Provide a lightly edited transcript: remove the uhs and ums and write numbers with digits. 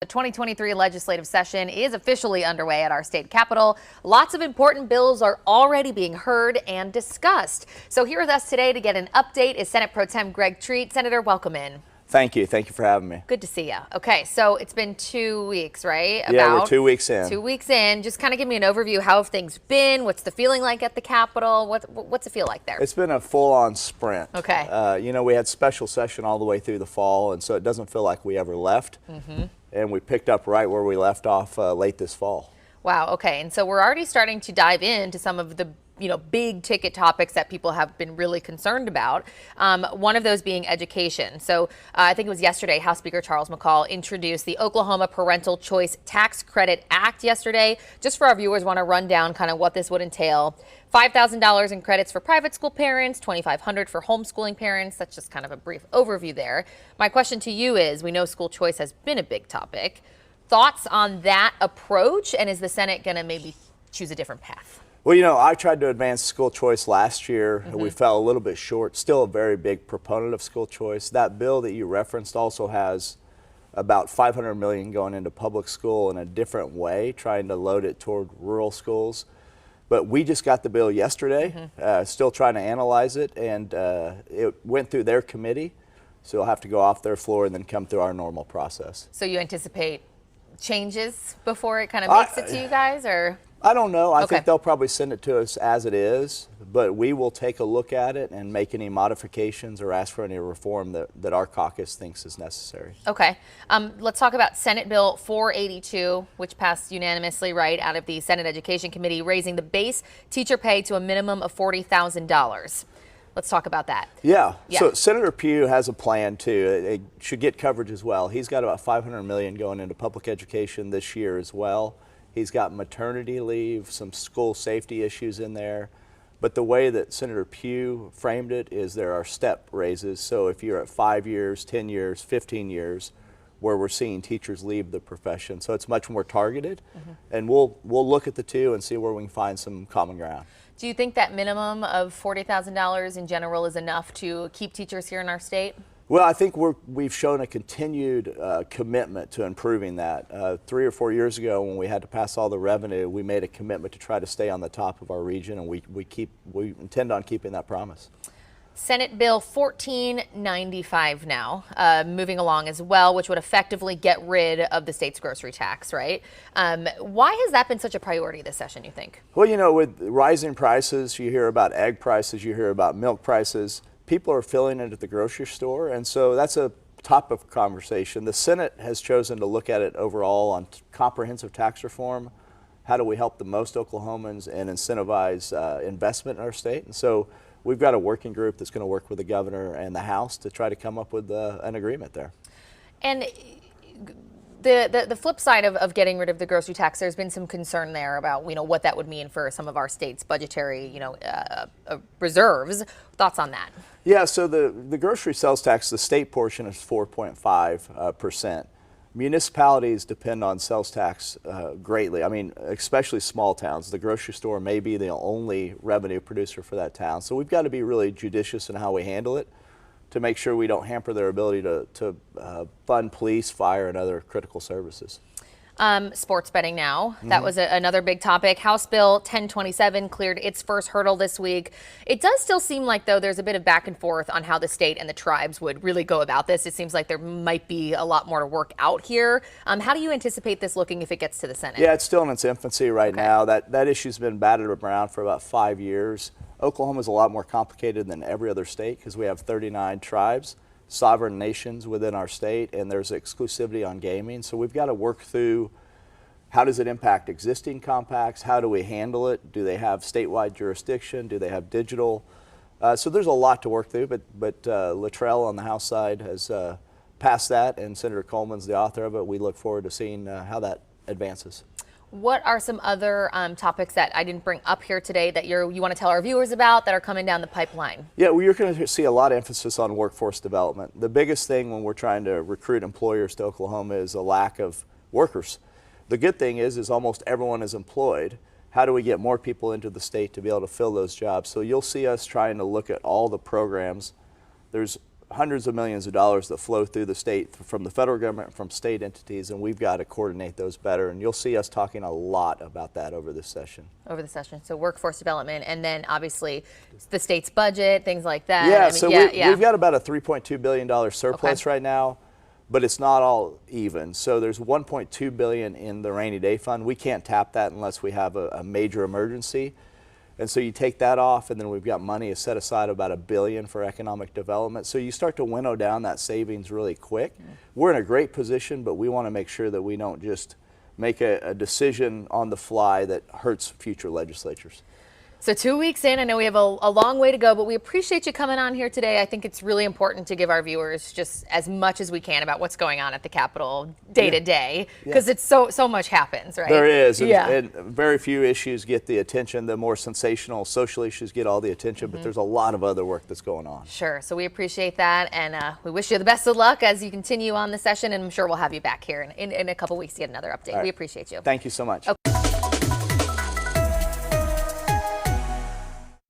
The 2023 legislative session is officially underway at our state capitol. Lots of important bills are already being heard and discussed. So here with us today to get an update is Senate Pro Tem Greg Treat. Senator, welcome in. Thank you. Thank you for having me. Good to see you. Okay, so it's been 2 weeks, right? Yeah, we're 2 weeks in. 2 weeks in. Just kind of give me an overview. How have things been? What's the feeling like at the Capitol? What's it feel like there? It's been a full-on sprint. Okay. You know, we had special session all the way through the fall, and so it doesn't feel like we ever left. And we picked up right where we left off late this fall. Wow. Okay. And so we're already starting to dive into some of the big ticket topics that people have been really concerned about. One of those being education. So I think it was yesterday, House Speaker Charles McCall introduced the Oklahoma Parental Choice Tax Credit Act yesterday. Just for our viewers, want to run down kind of what this would entail. $5,000 in credits for private school parents, $2,500 for homeschooling parents. That's just kind of a brief overview there. My question to you is, we know school choice has been a big topic. Thoughts on that approach, and is the Senate going to maybe choose a different path? Well, you know, I tried to advance school choice last year. We fell a little bit short. Still a very big proponent of school choice. That bill that you referenced also has about $500 million going into public school in a different way, trying to load it toward rural schools. But we just got the bill yesterday, still trying to analyze it, and it went through their committee. So it'll have to go off their floor and then come through our normal process. So you anticipate changes before it kind of makes it to you guys, or? I don't know. I think they'll probably send it to us as it is, but we will take a look at it and make any modifications or ask for any reform that our caucus thinks is necessary. Okay. Let's talk about Senate Bill 482, which passed unanimously right out of the Senate Education Committee, raising the base teacher pay to a minimum of $40,000. Let's talk about that. Yeah. So Senator Pugh has a plan too. It should get coverage as well. He's got about $500 million going into public education this year as well. He's got maternity leave, some school safety issues in there. But the way that Senator Pugh framed it is there are step raises. So if you're at 5 years, 10 years, 15 years, where we're seeing teachers leave the profession. So it's much more targeted. And we'll look at the two and see where we can find some common ground. Do you think that minimum of $40,000 in general is enough to keep teachers here in our state? Well, I think we've shown a continued commitment to improving that. 3 or 4 years ago, when we had to pass all the revenue, we made a commitment to try to stay on the top of our region, and we intend on keeping that promise. Senate Bill 1495 now, moving along as well, which would effectively get rid of the state's grocery tax, right? Why has that been such a priority this session, you think? Well, you know, with rising prices, you hear about egg prices, you hear about milk prices. People are filling it at the grocery store, and so that's a topic of conversation. The Senate has chosen to look at it overall on comprehensive tax reform. How do we help the most Oklahomans and incentivize investment in our state? And so we've got a working group that's going to work with the governor and the House to try to come up with an agreement there. And the flip side of getting rid of the grocery tax, there's been some concern there about what that would mean for some of our state's budgetary reserves. Thoughts on that? Yeah, so the grocery sales tax, the state portion is 4.5%. Municipalities depend on sales tax greatly. I mean, especially small towns. The grocery store may be the only revenue producer for that town. So we've got to be really judicious in how we handle it to make sure we don't hamper their ability to fund police, fire, and other critical services. Sports betting now. That was another big topic. House Bill 1027 cleared its first hurdle this week. It does still seem like, though, there's a bit of back and forth on how the state and the tribes would really go about this. It seems like there might be a lot more to work out here. How do you anticipate this looking if it gets to the Senate? Yeah, it's still in its infancy right now. That issue's been batted around for about 5 years. Oklahoma is a lot more complicated than every other state because we have 39 tribes, sovereign nations within our state, and there's exclusivity on gaming. So we've got to work through how does it impact existing compacts? How do we handle it? Do they have statewide jurisdiction? Do they have digital? So there's a lot to work through, but Luttrell on the House side has passed that, and Senator Coleman's the author of it. We look forward to seeing how that advances. What are some other topics that I didn't bring up here today that you want to tell our viewers about that are coming down the pipeline? Yeah, well, you're going to see a lot of emphasis on workforce development. The biggest thing when we're trying to recruit employers to Oklahoma is a lack of workers. The good thing is almost everyone is employed. How do we get more people into the state to be able to fill those jobs? So you'll see us trying to look at all the programs. There's hundreds of millions of dollars that flow through the state from the federal government, from state entities, and we've got to coordinate those better. And you'll see us talking a lot about that over this session. So workforce development, and then obviously the state's budget, things like that. Yeah, we've got about a $3.2 billion surplus Okay. right now, but it's not all even. So there's $1.2 billion in the rainy day fund. We can't tap that unless we have a major emergency. And so you take that off, and then we've got money set aside about $1 billion for economic development. So you start to winnow down that savings really quick. We're in a great position, but we want to make sure that we don't just make a decision on the fly that hurts future legislatures. So 2 weeks in, I know we have a long way to go, but we appreciate you coming on here today. I think it's really important to give our viewers just as much as we can about what's going on at the Capitol day to day, because it's so much happens, right? There is, and, Yeah. and very few issues get the attention. The more sensational social issues get all the attention, but there's a lot of other work that's going on. Sure. So we appreciate that, and we wish you the best of luck as you continue on the session, and I'm sure we'll have you back here in a couple weeks to get another update. All right. We appreciate you. Thank you so much. Okay.